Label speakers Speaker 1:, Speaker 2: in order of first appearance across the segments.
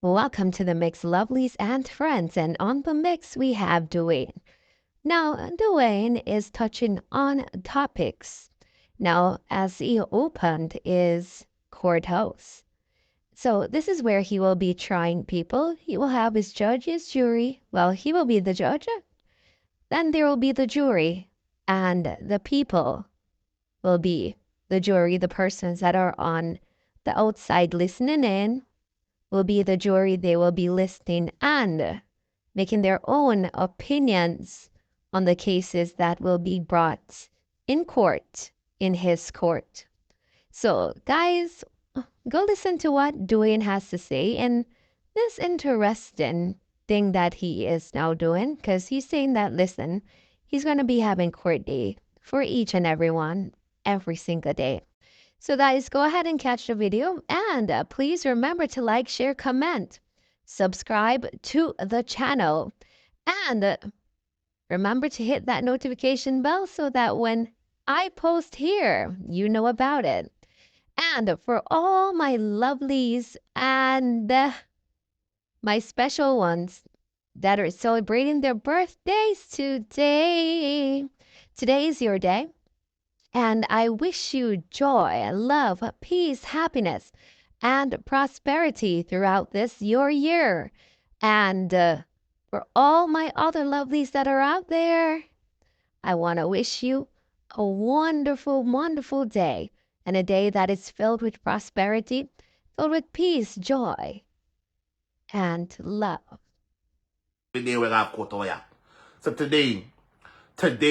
Speaker 1: Welcome to the Mix Lovelies and Friends, and on the mix we have Dwayne. Now, Dwayne is touching on topics. Now, as he opened is courthouse. So this is where he will be trying people. He will have his judges, jury. Well, he will be the judge. Then there will be the jury, and the people will be the jury, the persons that are on the outside listening in will be the jury. They will be listening and making their own opinions on the cases that will be brought in court, in his court. So, guys, go listen to what Dwayne has to say and this interesting thing that he is now doing, because he's saying that, listen, he's going to be having court day for each and every one every single day. So guys, go ahead and catch the video and please remember to like, share, comment, subscribe to the channel, and remember to hit that notification bell so that when I post here, you know about it. And for all my lovelies and my special ones that are celebrating their birthdays today, today is your day. And I wish you joy, love, peace, happiness, and prosperity throughout this your year. And for all my other lovelies that are out there, I want to wish you a wonderful, wonderful day, and a day that is filled with prosperity, filled with peace, joy, and love.
Speaker 2: Today we have court over here. So today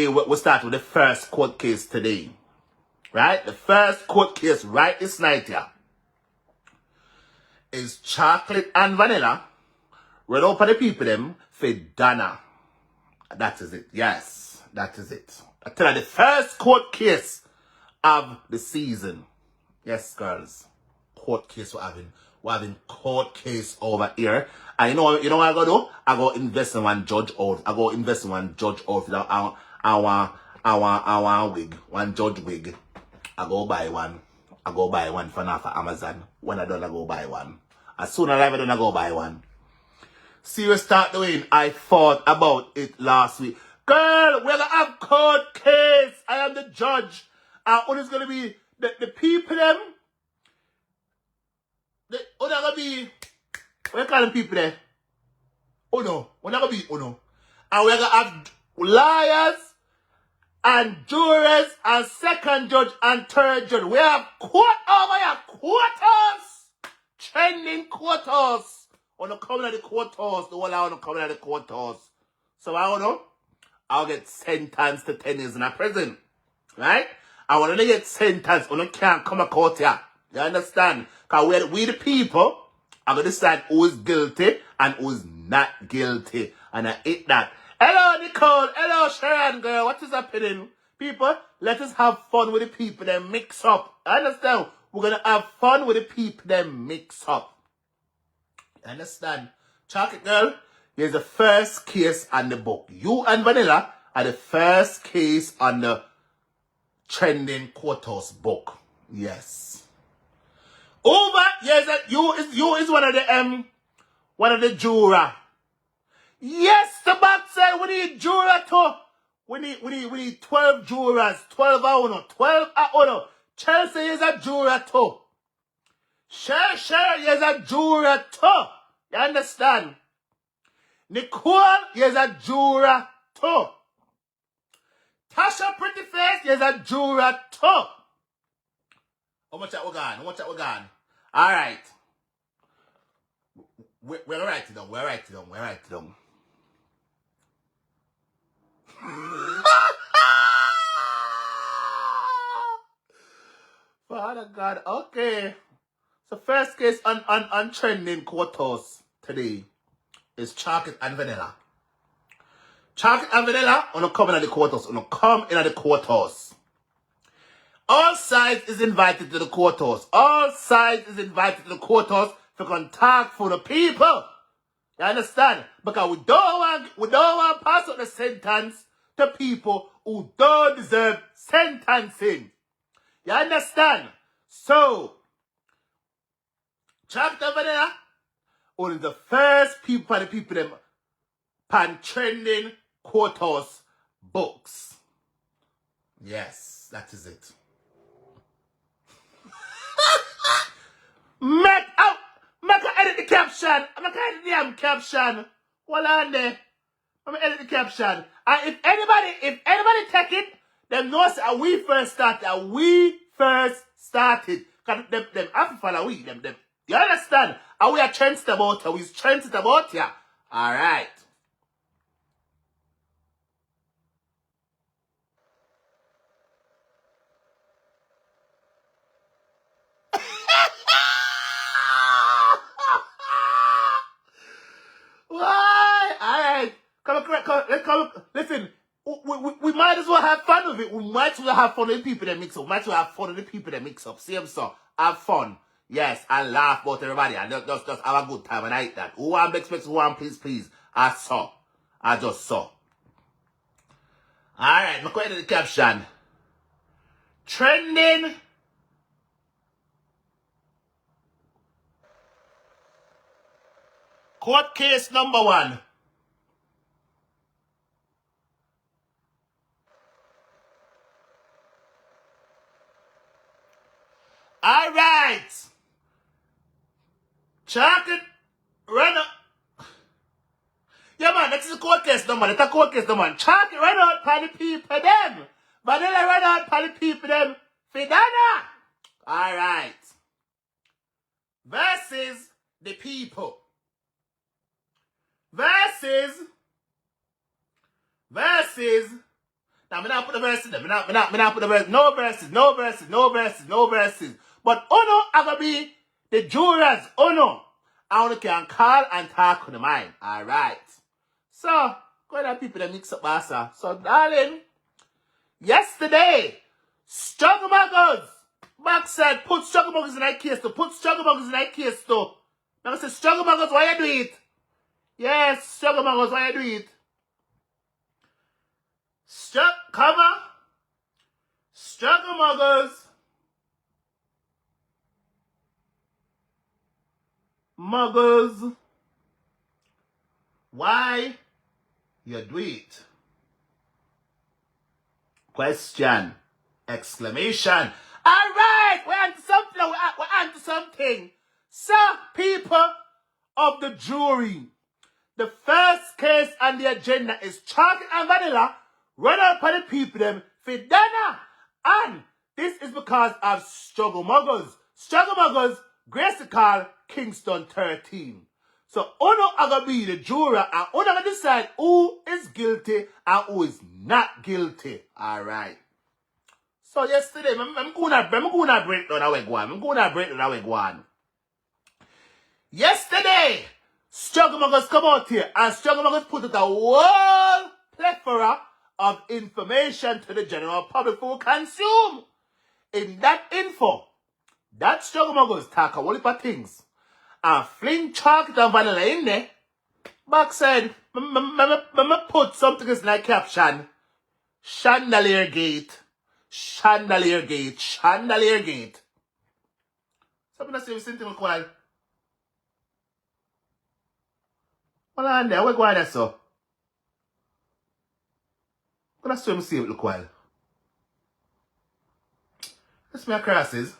Speaker 2: we start with the first court case today. Right? The first court case right this night here is chocolate and vanilla. Read out for the people them for Donna. That is it. Yes, that is it. I tell you, the first court case of the season. Yes, girls. Court case we're having. We're having court case over here. And you know what I go do? I go invest in one judge out. I go invest in one judge out for our wig. One judge wig. I go buy one. I go buy one for now for Amazon. When I done, I go buy one. As soon as I done, I go buy one. See you start doing. I thought about it last week. Girl, we're gonna have court case. I am the judge. What is gonna be the people them? What gonna be? What you call them people there? Oh no. What gonna be? Oh no. And we're gonna have liars and jurors and second judge and third judge. We have court over here. Quarters. Trending quarters. Wanna come at the courthouse. The whole I wanna come at the courthouse. So I don't know. I'll get sentenced to 10 years in a prison. Right? I wanna get sentenced. I can't come to court here. You understand? Because we the people are gonna decide who is guilty and who is not guilty. And I hate that. Hello, Nicole. Hello, Sharon, girl. What is happening? People, let us have fun with the people that mix up. Understand? We're going to have fun with the people that mix up. Understand? Chocolate girl, here's the first case on the book. You and Vanilla are the first case on the trending courthouse book. Yes. Over, yes, you is one of the juror. Yes, the box said we need juror too. We need 12 jurors. 12 a uno. 12 a uno. Chelsea is a juror too. Sure is a juror too. You understand? Nicole is a juror too. Tasha Prettyface is a juror too. How much that we gone? Alright. We'll write it down. Father God, okay. So first case on trending courthouse today is chocolate and vanilla. Chocolate and vanilla on come in at the courthouse. Come in at the courthouse. All sides is invited to the courthouse. All sides is invited to the courthouse to contact for the people. You understand? Because we don't want to pass out the sentence to people who don't deserve sentencing. You understand? So, chapter vanilla, only the first people the people them pan trending courthouse books. Yes, that is it. Make edit the caption. Make edit the damn caption. Hold on there. I'm gonna edit the caption. And if anybody take it, them knows that we first started. We first started. Cause them have to follow we. Them. You understand? And we are trends about her. We trends about ya. Alright. Why? Alright. Come. Listen. We might as well have fun with it. We might as well have fun with the people that mix up. We might as well have fun with the people that mix up. Same so. Have fun. Yes, and laugh about everybody. And just have a good time and I eat that. Who want expect who want please. I just saw. Alright, I'm going to the caption. Trending. Court case number 1. Alright. Chocolate runner. Yeah, man, that's the court case number. That's the court case number. Chocolate run out for the people them. Vanilla run out for the people them. Fidana. Alright. Versus the people. Versus. Now, I'm not put the verses there. I'm not put the verses. No verses. But Uno, I'm going to be the jurors. Uno. I only can call and talk on the mind. Alright. So, go ahead and people that mix up, Bassa. So, darling, yesterday, Struggle Muggers. Back said, put Struggle Muggers in that case too. Now, I said, Struggle Muggers, why you do it? Yes, Struggle Muggers, why you do it? Struggle Muggers, why you do it? Question, exclamation. Alright, we're on to something. So, people of the jury, the first case on the agenda is chocolate and vanilla run out for the people them for dinner. And this is because of Struggle Muggers. Struggle Muggers, Grace call Kingston 13. So Uno are going to be the juror and Uno going to decide who is guilty and who is not guilty. Alright. So yesterday, I'm going to break down how we go on. Yesterday, Struggle Muggers come out here and Struggle Muggers put out a whole plethora of information to the general public who consume. In that info, that Struggle Muggers talk a whole heap of things and fling chocolate and vanilla in there. Backside, put something in like caption. Chandelier gate. Something I say, something look while. Hold on there, we're going there, so. I'm gonna swim see it look while. That's my crosses.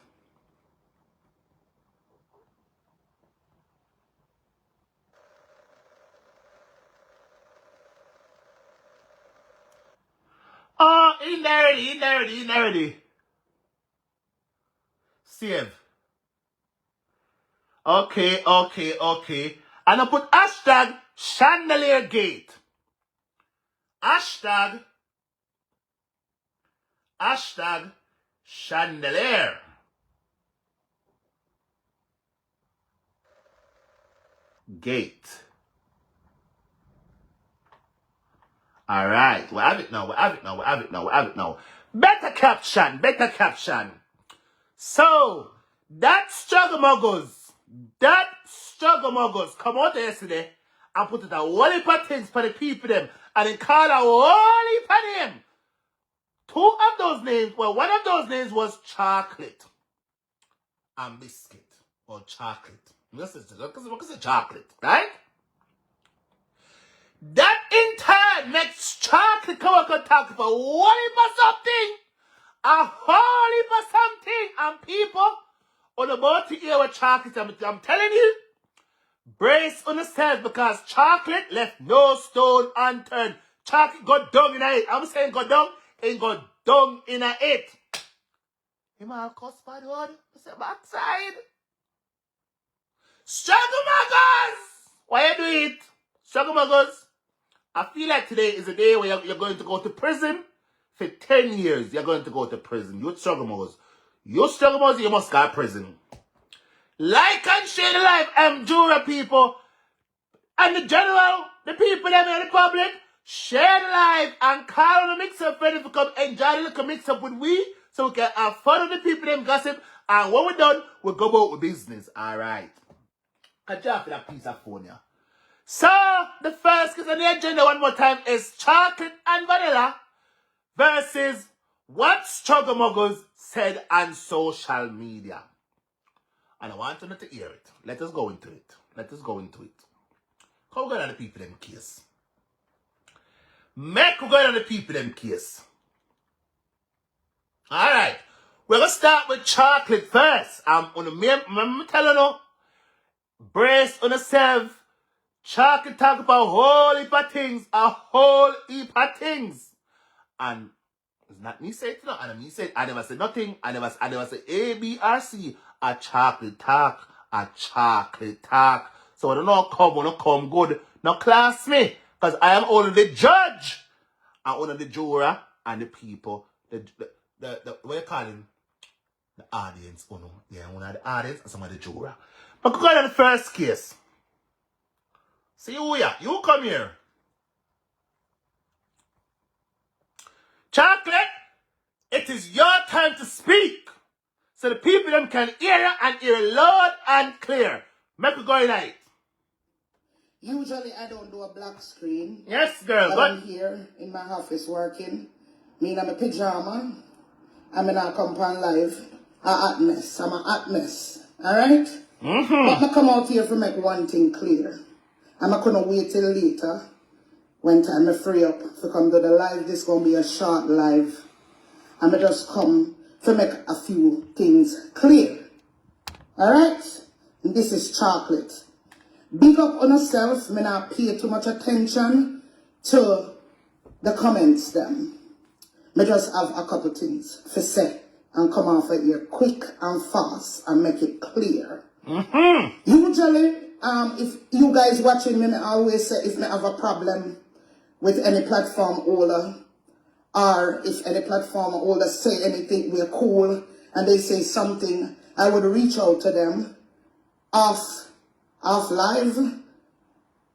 Speaker 2: Oh, in there already. Save. Okay. And I put hashtag chandelier gate. Hashtag chandelier. Gate. Alright, we have it now. Better caption. So, that Struggle Muggers come out yesterday and put it a whole heap of things for the people them and then call a whole heap of them. One of those names was chocolate and biscuit or chocolate. This is chocolate, right? That in turn makes chocolate come up and talk about what heap of something, a whole heap of something, and people on about to hear what chocolate. I'm telling you, brace on yourself because chocolate left no stone unturned. Chocolate got dung in it. I'm saying got dung, ain't got dung in it. You might cuss bad word. It's a backside. Struggle muggers! Why you do it? Struggle muggers. I feel like today is a day where you're going to go to prison. For 10 years, you're going to go to prison. You struggle muggers. You struggle muggers, you must go to prison. Like and share the life, Jura people. And the general, the people that in the public, share the life and call on the Mixup ready to come enjoy the little Mixup with we. So we can have fun with the people them gossip. And when we're done, we'll go about with business. Alright. I drop that piece of phone here. So, the first case on the agenda one more time is chocolate and vanilla versus what struggle muggers said on social media. And I want you to hear it. Let us go into it. How we go on the people them case? Make we go on the people them case. Alright. We're going to start with chocolate first. I'm telling you, brace on yourself. Chocolate talk about a whole heap of things. And it's not me saying it, no. And me say I never said nothing. I never say A, B, or C. A chocolate talk. So I don't know come good. Now class me. Because I am only the judge. And only the juror and the people. The what you call him? The audience. Oh no. Yeah, one of the audience and some of the juror. But go on the first case. See who ya? You come here. Chocolate, it is your time to speak. So the people them can hear you and hear loud and clear. Make it go in night.
Speaker 3: Usually I don't do a black screen.
Speaker 2: Yes, girl.
Speaker 3: But I'm here in my office working. Me in my pajama. I'm in a compound live. I'm a hot mess. Alright? But I come out here to make one thing clear. I'm not going to wait till later when time I free up to come to the live. This is going to be a short live. I'm going to just come to make a few things clear. Alright? This is chocolate. Big up on yourself. Me not pay too much attention to the comments them. Me just have a couple things to say and come off of here quick and fast and make it clear. Usually, if you guys watching me, I always say if I have a problem with any platform holder, or if any platform holder say anything, we're cool, and they say something, I would reach out to them off live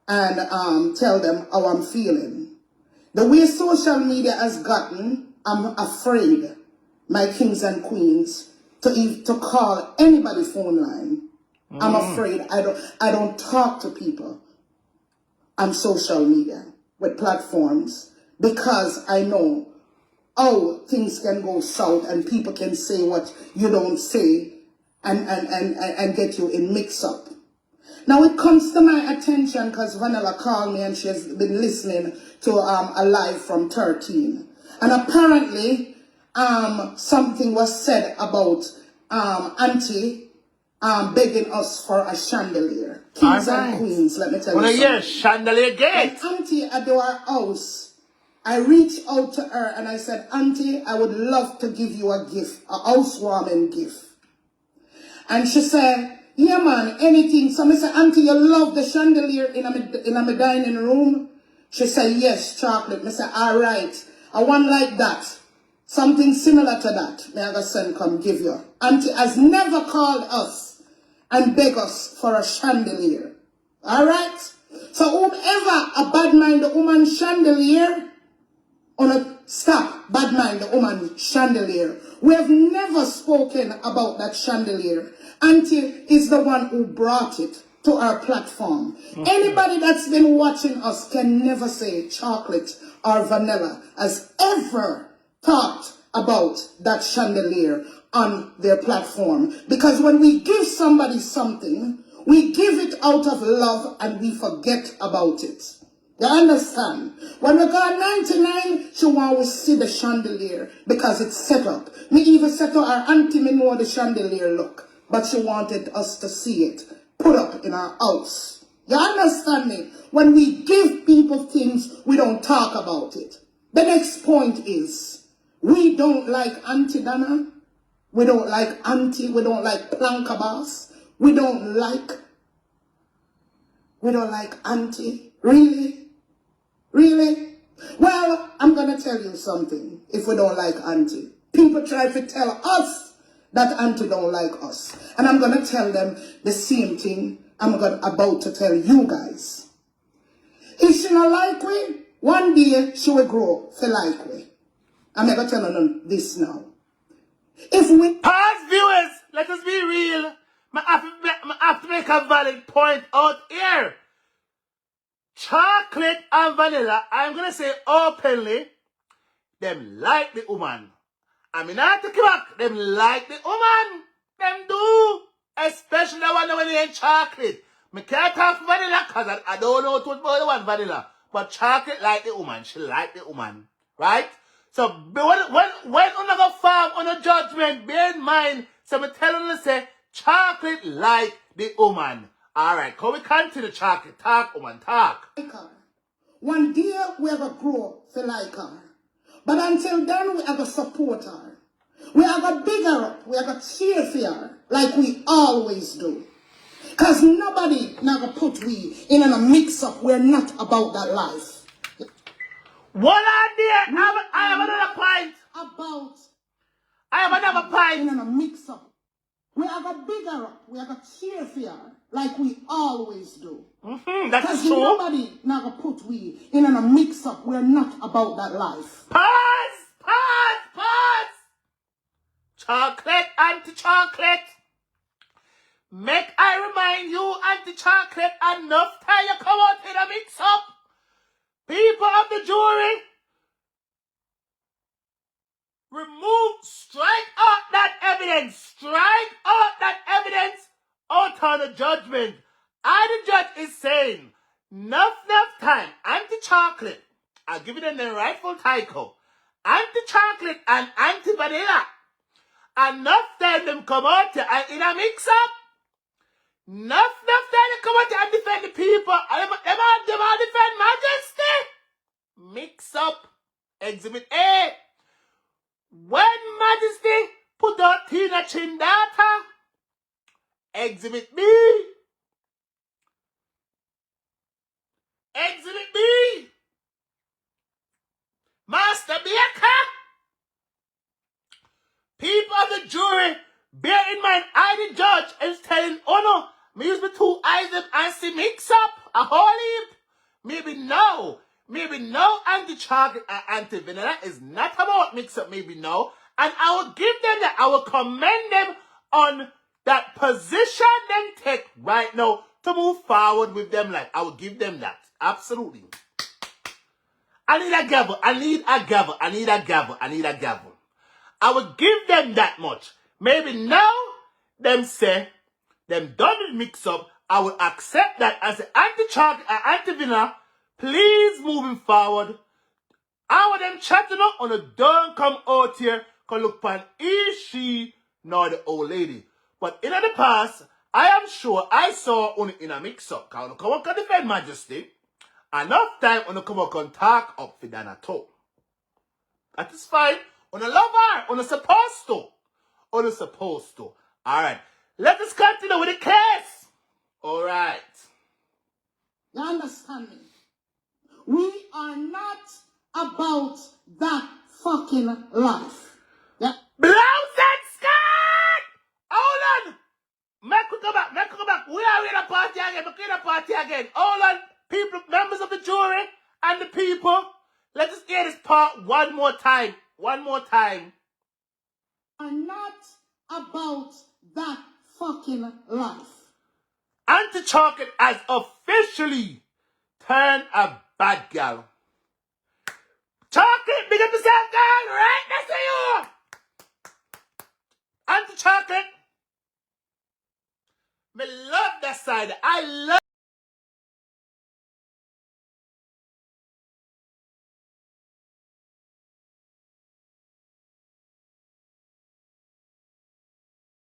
Speaker 3: and tell them how I'm feeling. The way social media has gotten, I'm afraid, my kings and queens, to call anybody's phone line. I'm afraid I don't talk to people on social media with platforms because I know how things can go south and people can say what you don't say and get you in mix-up. Now it comes to my attention because Vanilla called me and she has been listening to a live from 13. And apparently something was said about Auntie begging us for a chandelier. Kings and queens, let me tell you something.
Speaker 2: Yes, chandelier gate.
Speaker 3: When Auntie at our house, I reached out to her and I said, Auntie, I would love to give you a gift, a housewarming gift. And she said, yeah man, anything. So I said, Auntie, you love the chandelier in my dining room? She said, yes, chocolate. I said, all right. I want like that. Something similar to that. May I go send come give you. Auntie has never called us and beg us for a chandelier. All right? So whomever a bad mind the woman chandelier, stop bad mind the woman chandelier. We have never spoken about that chandelier. Auntie is the one who brought it to our platform. Anybody that's been watching us can never say chocolate or vanilla has ever thought about that chandelier on their platform. Because when we give somebody something, We give it out of love and we forget about it. You understand? When we got 99, she want to see the chandelier because it's set up. Me even set up our auntie, me know the chandelier look. But she wanted us to see it put up in our house. You understand me? When we give people things, we don't talk about it. The next point is, we don't like Auntie Dana. We don't like Auntie. We don't like Plankabas. We don't like Auntie. Really? Really? Well, I'm going to tell you something. If we don't like Auntie, people try to tell us that Auntie don't like us. And I'm going to tell them the same thing I'm about to tell you guys. If she not like we, one day she will grow to like we. I'm going to tell them this now. If we...
Speaker 2: Past viewers, let us be real. I have to make a valid point out here. Chocolate and vanilla, I'm going to say openly, them like the woman. I mean, not to back, them like the woman. Them do. Especially the one when they ain't chocolate. I can't talk vanilla because I don't know what about the one vanilla. But chocolate like the woman. She like the woman. Right? So, when another farm on a judgment, bear in mind, so I'm telling you to say, chocolate like the woman. Alright, can we continue chocolate? Talk, woman, talk.
Speaker 3: One day we have a grow to like her. But until then, we have a support her. We have a bigger up. We have a cheer for her, like we always do. Because nobody never put we in a mix-up. We're not about that life.
Speaker 2: One idea. I have another point. I have another point.
Speaker 3: In a mix-up. We have a bigger up. We have a cheer for her, like we always do.
Speaker 2: That's true.
Speaker 3: Nobody never put we in a mix-up. We're not about that life.
Speaker 2: Pause. Chocolate, anti-chocolate. Make I remind you, anti-chocolate, enough time you come out in a mix-up. People of the jury, strike out that evidence out on the judgment. The judge is saying, enough time, anti-chocolate, I'll give it the rightful title, anti-chocolate and anti-vanilla. Enough time them come out here and in a mix-up. Enough time they come out here and defend the people. Them all defend majesty. Mix-up. Exhibit A. When majesty put out Tina Chindata. Exhibit B. Exhibit B. Master Baker. People of the jury, bear in mind, I the judge is telling, oh no, me use my two eyes and see mix up a whole heap. Maybe no, anti-chocolate and anti-vanilla is not about mix up, maybe no. And I will give them that, I will commend them on that position them take right now to move forward with them life. I will give them that, absolutely. I need a gavel. I would give them that much. Maybe now, them say, them done with mix up, I would accept that as an anti-chocolate and anti-vanilla. Please, moving forward, I want them chatting up on a don't come out here, can look upon she, nor the old lady. But in the past, I am sure I saw only in a mix up. Can come up and defend majesty. Enough time on the come up and talk up for Dana too. That is fine. On a lover, on a supposed to. Alright. Let us continue with the case. Alright.
Speaker 3: You understand me? We are not about that fucking life. Yeah.
Speaker 2: Blouse and skirt! Hold on. Make we go back. We are in a party again. Hold on. People, members of the jury and the people. Let us hear this part one more time.
Speaker 3: Are not about that fucking life.
Speaker 2: Anti-chocolate has officially turned a bad gal. Chocolate, big up yourself, girl, right next to you. Anti-chocolate, me love that side. I love